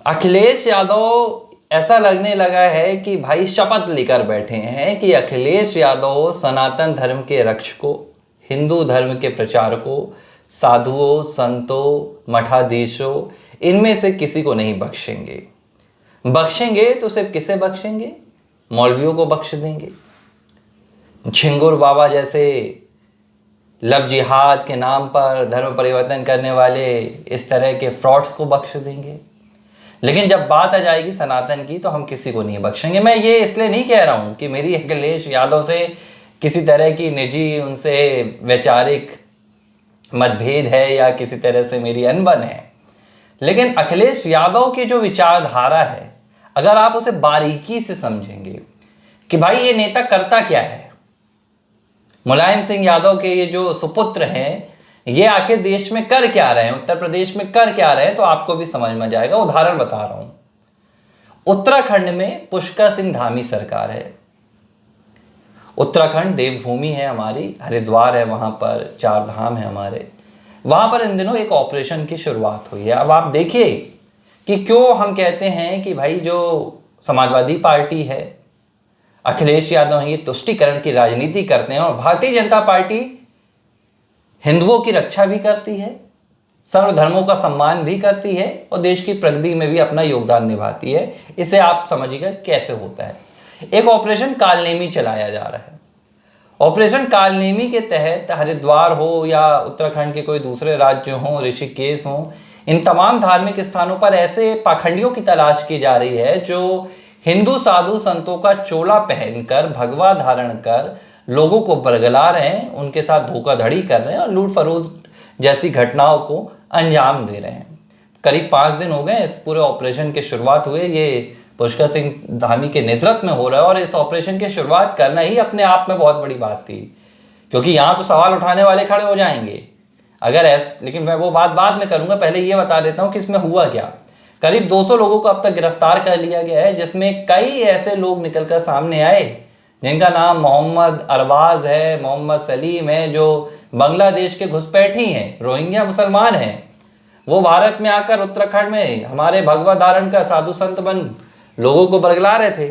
अखिलेश यादव ऐसा लगने लगा है कि भाई शपथ लेकर बैठे हैं कि अखिलेश यादव सनातन धर्म के रक्षकों, हिंदू धर्म के प्रचारकों, साधुओं, संतों, मठाधीशों, इनमें से किसी को नहीं बख्शेंगे। बख्शेंगे तो सिर्फ किसे बख्शेंगे? मौलवियों को बख्श देंगे। झिंगुर बाबा जैसे लव जिहाद के नाम पर धर्म परिवर्तन करने वाले इस तरह के फ्रॉड्स को बख्श देंगे। लेकिन जब बात आ जाएगी सनातन की तो हम किसी को नहीं बख्शेंगे। मैं ये इसलिए नहीं कह रहा हूँ कि मेरी अखिलेश यादव से किसी तरह की निजी उनसे वैचारिक मतभेद है या किसी तरह से मेरी अनबन है, लेकिन अखिलेश यादव की जो विचारधारा है, अगर आप उसे बारीकी से समझेंगे कि भाई ये नेता करता क्या है, मुलायम सिंह यादव के ये जो सुपुत्र हैं, ये आखिर देश में कर क्या रहे हैं, उत्तर प्रदेश में कर क्या रहे हैं, तो आपको भी समझ में जाएगा। उदाहरण बता रहा हूं। उत्तराखंड में पुष्कर सिंह धामी सरकार है। उत्तराखंड देवभूमि है हमारी, हरिद्वार है, वहां पर 4 धाम है हमारे। वहां पर इन दिनों एक ऑपरेशन की शुरुआत हुई है। अब आप देखिए कि क्यों हम कहते हैं कि भाई जो समाजवादी पार्टी है, अखिलेश यादव हैं, ये तुष्टीकरण की राजनीति करते हैं, और भारतीय जनता पार्टी हिंदुओं की रक्षा भी करती है, सर्वधर्मों का सम्मान भी करती है और देश की प्रगति में भी अपना योगदान निभाती है। इसे आप समझिएगा कैसे होता है। एक ऑपरेशन कालनेमी चलाया जा रहा है। ऑपरेशन कालनेमी के तहत हरिद्वार हो या उत्तराखंड के कोई दूसरे राज्य हों, ऋषिकेश हों, इन तमाम धार्मिक स्थानों पर ऐसे पाखंडियों की तलाश की जा रही है जो हिंदू साधु संतों का चोला पहनकर, भगवा धारण कर लोगों को बरगला रहे हैं, उनके साथ धोखाधड़ी कर रहे हैं और लूट फरोश जैसी घटनाओं को अंजाम दे रहे हैं। करीब 5 दिन हो गए इस पूरे ऑपरेशन की शुरुआत हुए। ये पुष्कर सिंह धामी के नेतृत्व में हो रहा है और इस ऑपरेशन की शुरुआत करना ही अपने आप में बहुत बड़ी बात थी, क्योंकि यहाँ तो सवाल उठाने वाले खड़े हो जाएंगे अगर ऐसे। लेकिन मैं वो बात बाद में करूँगा, पहले ये बता देता हूँ कि इसमें हुआ क्या। करीब 200 लोगों को अब तक गिरफ्तार कर लिया गया है, जिसमें कई ऐसे लोग निकलकर सामने आए जिनका नाम मोहम्मद अरबाज है, मोहम्मद सलीम है, जो बांग्लादेश के घुसपैठी हैं, रोहिंग्या मुसलमान हैं। वो भारत में आकर उत्तराखंड में हमारे भगवा धारण का साधु संत बन लोगों को बरगला रहे थे।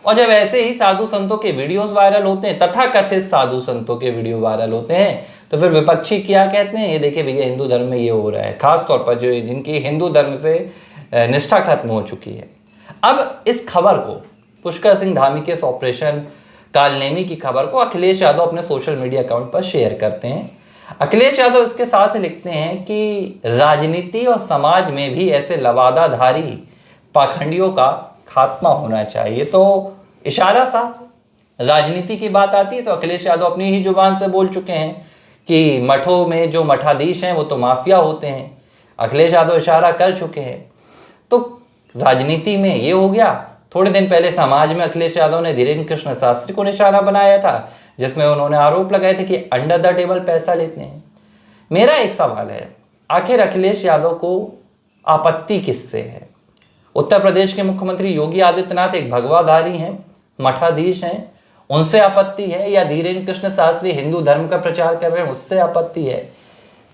और जब ऐसे ही साधु संतों के वीडियोस वायरल होते हैं, तथा कथित साधु संतों के वीडियो वायरल होते हैं, तो फिर विपक्षी क्या कहते हैं? ये देखिए भैया, हिंदू धर्म में ये हो रहा है, खासतौर पर जो जिनकी हिंदू धर्म से निष्ठा खत्म हो चुकी है। अब इस खबर को, पुष्कर सिंह धामी के इस ऑपरेशन कालनेमी की खबर को अखिलेश यादव अपने सोशल मीडिया अकाउंट पर शेयर करते हैं। अखिलेश यादव इसके साथ लिखते हैं कि राजनीति और समाज में भी ऐसे लवादाधारी पाखंडियों का खात्मा होना चाहिए। तो इशारा साफ, राजनीति की बात आती है तो अखिलेश यादव अपनी ही जुबान से बोल चुके हैं कि मठों में जो मठाधीश हैं वो तो माफिया होते हैं। अखिलेश यादव इशारा कर चुके हैं। तो राजनीति में ये हो गया। थोड़े दिन पहले समाज में अखिलेश यादव ने धीरेन्द्र कृष्ण शास्त्री को निशाना बनाया था, जिसमें उन्होंने आरोप लगाए थे कि अंडर द टेबल पैसा लेते हैं। मेरा एक सवाल है, आखिर अखिलेश यादव को आपत्ति किससे है? उत्तर प्रदेश के मुख्यमंत्री योगी आदित्यनाथ एक भगवाधारी हैं, मठाधीश हैं, उनसे आपत्ति है, या धीरेन्द्र कृष्ण शास्त्री हिंदू धर्म का प्रचार कर रहे हैं उससे आपत्ति है?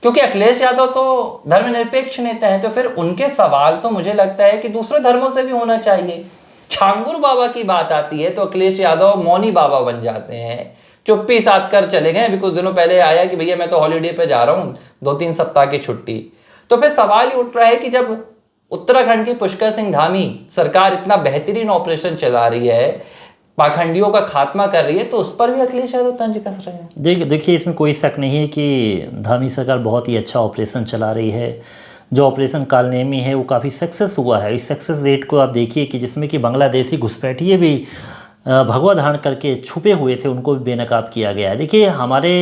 क्योंकि अखिलेश यादव तो धर्मनिरपेक्ष नेता है, तो फिर उनके सवाल तो मुझे लगता है कि दूसरे धर्मों से भी होना चाहिए। छांगुर बाबा की बात आती है तो अखिलेश यादव मौनी बाबा बन जाते हैं, चुप्पी साध कर चले गए। अभी कुछ दिनों पहले आया कि भैया मैं तो हॉलीडे पे जा रहा हूँ, 2-3 सप्ताह की छुट्टी। तो फिर सवाल ही उठ रहा है कि जब उत्तराखंड की पुष्कर सिंह धामी सरकार इतना बेहतरीन ऑपरेशन चला रही है, पाखंडियों का खात्मा कर रही है, तो उस पर भी अखिलेश यादव तंज कस रहे हैं। देखिए इसमें कोई शक नहीं है कि धामी सरकार बहुत ही अच्छा ऑपरेशन चला रही है। जो ऑपरेशन कालनेमी है वो काफ़ी सक्सेस हुआ है। इस सक्सेस रेट को आप देखिए कि जिसमें कि बांग्लादेशी घुसपैठिए भी भगवा धारण करके छुपे हुए थे, उनको भी बेनकाब किया गया है। देखिए हमारे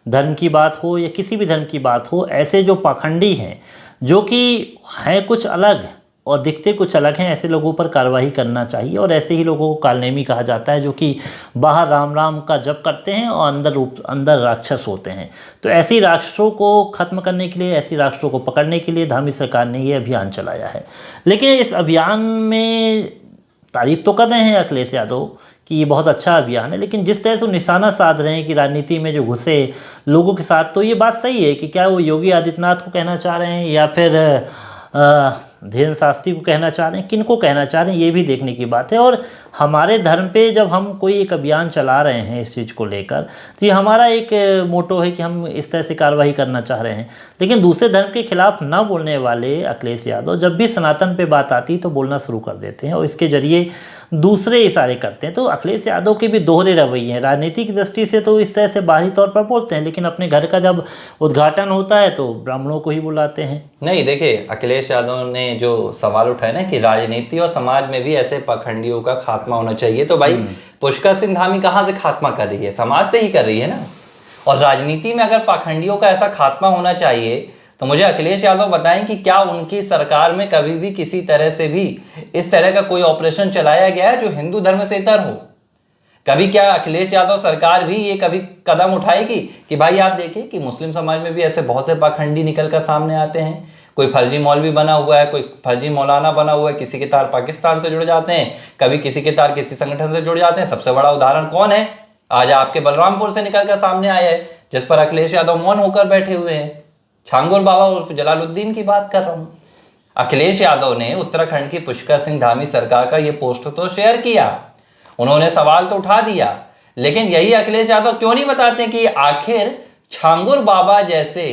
धर्म की बात हो या किसी भी धर्म की बात हो, ऐसे जो पाखंडी हैं जो कि हैं कुछ अलग और दिखते कुछ अलग हैं, ऐसे लोगों पर कार्रवाई करना चाहिए। और ऐसे ही लोगों को कालनेमी कहा जाता है जो कि बाहर राम राम का जप करते हैं और अंदर राक्षस होते हैं। तो ऐसी राक्षसों को ख़त्म करने के लिए, ऐसी राक्षसों को पकड़ने के लिए धामी सरकार ने ये अभियान चलाया है। लेकिन इस अभियान में तारीफ तो कर रहे हैं अखिलेश यादव कि ये बहुत अच्छा अभियान है, लेकिन जिस तरह से वो निशाना साध रहे हैं कि राजनीति में जो घुसे लोगों के साथ, तो ये बात सही है कि क्या वो योगी आदित्यनाथ को कहना चाह रहे हैं या फिर धीरेन्द्र शास्त्री को कहना चाह रहे हैं, किनको कहना चाह रहे हैं, ये भी देखने की बात है। और हमारे धर्म पे जब हम कोई एक अभियान चला रहे हैं इस चीज़ को लेकर, तो ये हमारा एक मोटो है कि हम इस तरह से कार्रवाई करना चाह रहे हैं। लेकिन दूसरे धर्म के खिलाफ ना बोलने वाले अखिलेश यादव जब भी सनातन पे बात आती तो बोलना शुरू कर देते हैं और इसके जरिए दूसरे इशारे करते हैं। तो अखिलेश यादव के भी दोहरे रवैये हैं। राजनीतिक दृष्टि से तो इस तरह से बाहरी तौर पर बोलते हैं, लेकिन अपने घर का जब उद्घाटन होता है तो ब्राह्मणों को ही बुलाते हैं। नहीं, देखिए, अखिलेश यादव ने जो सवाल उठाया ना कि राजनीति और समाज में भी ऐसे पाखंडियों का खात्मा होना चाहिए, तो भाई पुष्कर सिंह धामी कहाँ से खात्मा कर रही है? समाज से ही कर रही है ना। और राजनीति में अगर पाखंडियों का ऐसा खात्मा होना चाहिए तो मुझे अखिलेश यादव बताएं कि क्या उनकी सरकार में कभी भी किसी तरह से भी इस तरह का कोई ऑपरेशन चलाया गया है जो हिंदू धर्म से इतर हो? कभी क्या अखिलेश यादव सरकार भी ये कभी कदम उठाएगी कि भाई आप देखिए कि मुस्लिम समाज में भी ऐसे बहुत से पाखंडी निकल कर सामने आते हैं, कोई फर्जी मौलवी बना हुआ है, कोई फर्जी मौलाना बना हुआ है, किसी के तार पाकिस्तान से जुड़ जाते हैं, कभी किसी के तार किसी संगठन से जुड़ जाते हैं। सबसे बड़ा उदाहरण कौन है? आज आपके बलरामपुर से निकल कर सामने आया है, जिस पर अखिलेश यादव मौन होकर बैठे हुए हैं। छांगुर बाबा उर्फ जलालुद्दीन की बात कर रहा हूं। अखिलेश यादव ने उत्तराखंड की पुष्कर सिंह धामी सरकार का ये पोस्ट तो शेयर किया, उन्होंने सवाल तो उठा दिया, लेकिन यही अखिलेश यादव क्यों नहीं बताते कि आखिर छांगुर बाबा जैसे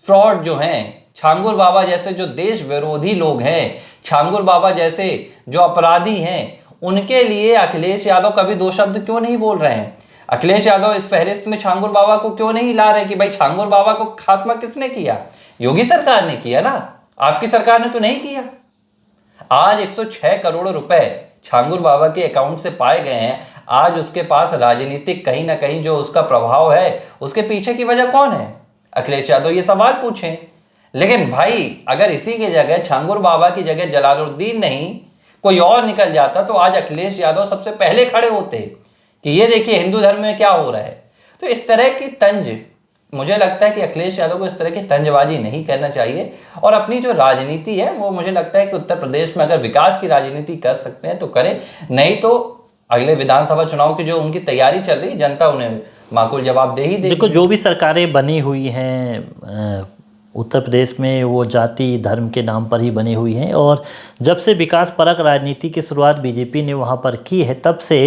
फ्रॉड जो हैं, छांगुर बाबा जैसे जो देश विरोधी लोग हैं, छांगुर बाबा जैसे जो अपराधी हैं, उनके लिए अखिलेश यादव कभी दो शब्द क्यों नहीं बोल रहे हैं? अखिलेश यादव इस फहरिस्त में छांगुर बाबा को क्यों नहीं ला रहे कि भाई छांगुर बाबा को खात्मा किसने किया? योगी सरकार ने किया ना, आपकी सरकार ने तो नहीं किया। आज 106 करोड़ रुपए छांगुर बाबा के अकाउंट से पाए गए हैं। आज उसके पास राजनीतिक कहीं ना कहीं जो उसका प्रभाव है, उसके पीछे की वजह कौन है? अखिलेश यादव ये सवाल पूछें। लेकिन भाई अगर इसी की जगह छांगुर बाबा की जगह जलालुद्दीन नहीं कोई और निकल जाता तो आज अखिलेश यादव सबसे पहले खड़े होते कि ये देखिए हिंदू धर्म में क्या हो रहा है। तो इस तरह की तंज, मुझे लगता है कि अखिलेश यादव को इस तरह की तंजबाजी नहीं करना चाहिए और अपनी जो राजनीति है वो मुझे लगता है कि उत्तर प्रदेश में अगर विकास की राजनीति कर सकते हैं तो करें, नहीं तो अगले विधानसभा चुनाव की जो उनकी तैयारी चल रही है जनता उन्हें माकूल जवाब दे ही देगी। देखो, जो भी सरकारें बनी हुई हैं उत्तर प्रदेश में वो जाति धर्म के नाम पर ही बनी हुई हैं, और जब से विकास परक राजनीति की शुरुआत बीजेपी ने वहाँ पर की है तब से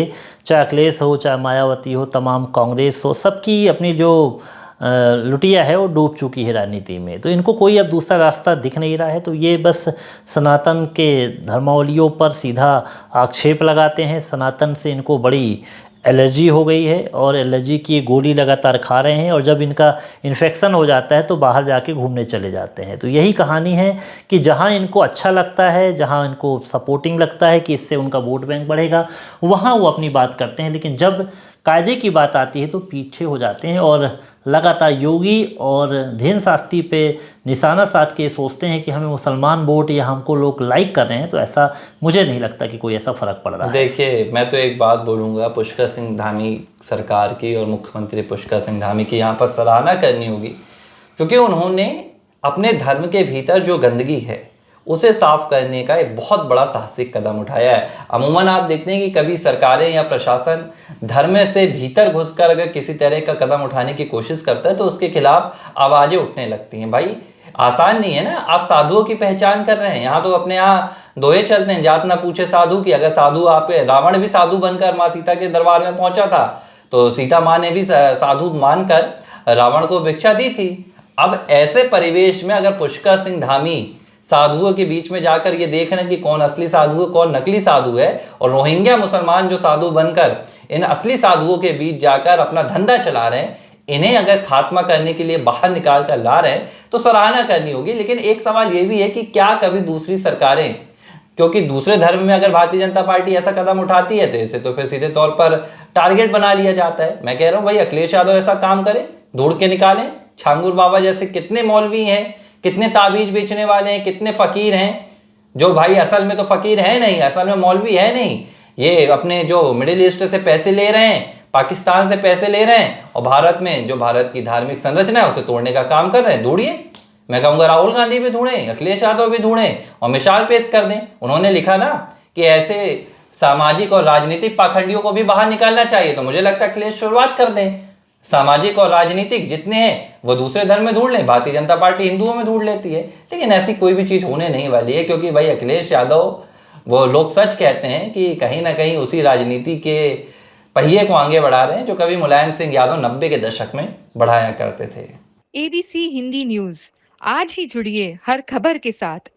चाहे अखिलेश हो, चाहे मायावती हो, तमाम कांग्रेस हो, सबकी अपनी जो लुटिया है वो डूब चुकी है राजनीति में। तो इनको कोई अब दूसरा रास्ता दिख नहीं रहा है, तो ये बस सनातन के धर्मावलियों पर सीधा आक्षेप लगाते हैं। सनातन से इनको बड़ी एलर्जी हो गई है और एलर्जी की गोली लगातार खा रहे हैं, और जब इनका इन्फेक्शन हो जाता है तो बाहर जाके घूमने चले जाते हैं। तो यही कहानी है कि जहां इनको अच्छा लगता है, जहां इनको सपोर्टिंग लगता है कि इससे उनका वोट बैंक बढ़ेगा, वहां वो अपनी बात करते हैं, लेकिन जब कायदे की बात आती है तो पीछे हो जाते हैं और लगातार योगी और धीरेन्द्र शास्त्री पे निशाना साध के सोचते हैं कि हमें मुसलमान वोट या हमको लोग लाइक कर रहे हैं। तो ऐसा मुझे नहीं लगता कि कोई ऐसा फ़र्क पड़ रहा है। देखिए, मैं तो एक बात बोलूँगा, पुष्कर सिंह धामी सरकार की और मुख्यमंत्री पुष्कर सिंह धामी की यहाँ पर सराहना करनी होगी, क्योंकि उन्होंने अपने धर्म के भीतर जो गंदगी है उसे साफ करने का एक बहुत बड़ा साहसिक कदम उठाया है। अमूमन आप देखते हैं कि कभी सरकारें या प्रशासन धर्म से भीतर घुसकर अगर किसी तरह का कदम उठाने की कोशिश करता है तो उसके खिलाफ आवाज़ें उठने लगती हैं। भाई आसान नहीं है ना, आप साधुओं की पहचान कर रहे हैं। यहाँ तो अपने यहाँ दोहे चलते हैं, जात ना पूछे साधु की। अगर साधु आप, रावण भी साधु बनकर माँ सीता के दरबार में पहुंचा था तो सीता माँ ने भी साधु मानकर रावण को भिक्षा दी थी। अब ऐसे परिवेश में अगर पुष्कर सिंह धामी साधुओं के बीच में जाकर ये देख रहे हैं कि कौन असली साधु है कौन नकली साधु है, और रोहिंग्या मुसलमान जो साधु बनकर इन असली साधुओं के बीच जाकर अपना धंधा चला रहे हैं, इन्हें अगर खात्मा करने के लिए बाहर निकाल कर ला रहे हैं तो सराहना करनी होगी। लेकिन एक सवाल ये भी है कि क्या कभी दूसरी सरकारें, क्योंकि दूसरे धर्म में अगर भारतीय जनता पार्टी ऐसा कदम उठाती है तो इसे तो फिर सीधे तौर पर टारगेट बना लिया जाता है। मैं कह रहा हूँ भाई अखिलेश यादव ऐसा काम करें, ढूंढ के निकालें। छांगुर बाबा जैसे कितने मौलवी हैं, कितने ताबीज बेचने वाले हैं, कितने फकीर हैं जो भाई असल में तो फकीर है नहीं, असल में मौलवी है नहीं, ये अपने जो मिडिल ईस्ट से पैसे ले रहे हैं, पाकिस्तान से पैसे ले रहे हैं और भारत में जो भारत की धार्मिक संरचना है उसे तोड़ने का काम कर रहे हैं। ढूंढिए, मैं कहूँगा राहुल गांधी भी ढूंढें, अखिलेश यादव भी ढूंढें और मिसाल पेश कर दें। उन्होंने लिखा ना कि ऐसे सामाजिक और राजनीतिक पाखंडियों को भी बाहर निकालना चाहिए, तो मुझे लगता है अखिलेश शुरुआत कर दें। सामाजिक और राजनीतिक जितने हैं वो दूसरे धर्म में ढूंढ लें, भारतीय जनता पार्टी हिंदुओं में ढूंढ लेती है। लेकिन ऐसी कोई भी चीज़ होने नहीं वाली है, क्योंकि भाई अखिलेश यादव, वो लोग सच कहते हैं कि कहीं ना कहीं उसी राजनीति के पहिए को आगे बढ़ा रहे हैं जो कभी मुलायम सिंह यादव 90 के दशक में बढ़ाया करते थे। ABC हिंदी न्यूज, आज ही जुड़िए हर खबर के साथ।